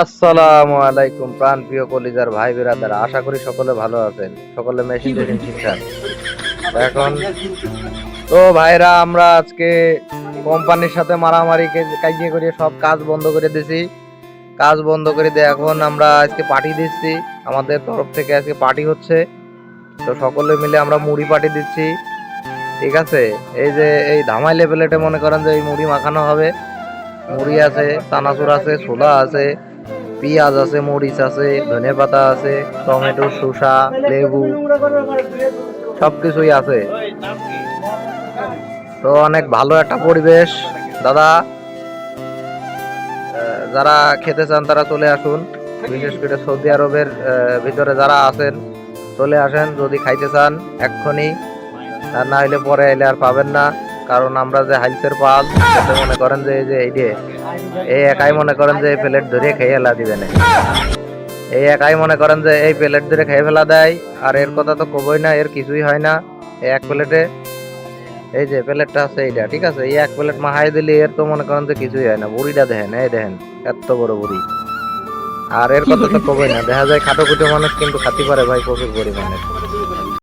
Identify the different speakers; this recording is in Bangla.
Speaker 1: আসসালামু আলাইকুম প্রাণপ্রিয় কলিজার ভাই বিরাদার, আশা করি সকলে ভালো আছেন। সকলে মেশিন টেশিন ঠিকঠাক এখন। তো ভাইরা, আমরা আজকে কোম্পানির সাথে মারামারি কাজিয়ে করে সব কাজ বন্ধ করে দিছি। কাজ বন্ধ করে দিয়ে এখন আমরা আজকে পার্টি দিচ্ছি। আমাদের তরফ থেকে আজকে পার্টি হচ্ছে। তো সকলে মিলে আমরা মুড়ি পার্টি দিচ্ছি, ঠিক আছে। এই যে এই ধামাই লেভেলেটে মনে করেন যে এই মুড়ি মাখানো হবে। মুড়ি আছে, চানাচুর আছে, ছোলা আছে, পেঁয়াজ আছে, মরিচ আছে, ধনে পাতা আছে, টমেটো, শসা, লেবু, সবকিছুই আছে। তো অনেক ভালো একটা পরিবেশ দাদা। যারা খেতে চান তারা চলে আসুন। বিশেষ করে সৌদি আরবের ভিতরে যারা আছেন চলে আসেন যদি খাইতে চান এক্ষুনি, আর না হইলে পরে এলে আর পাবেন না। কারণ আমরা যে হাইলসের পাল, সেটা মনে করেন যে এই একাই মনে করেন যে এই প্লেট ধরে খেয়ে এলা দিবেন। এই একাই মনে করেন যে এই প্লেট ধরে খেয়ে ফেলা দেয়। আর এর কথা তো কবই না, এর কিছুই হয় না। এই এক প্লেটে এই যে প্লেটটা আছে এইটা, ঠিক আছে, এই এক প্লেট মাহাই দিলে এর তো মনে করেন যে কিছুই হয় না। বুড়িটা দেখেন, এই দেখেন এত বড় বুড়ি। আর এর কথা তো কবই না, দেখা যায় খাটো কুটো মানুষ কিন্তু খাতি পারে ভাই প্রচুর পরিমাণে।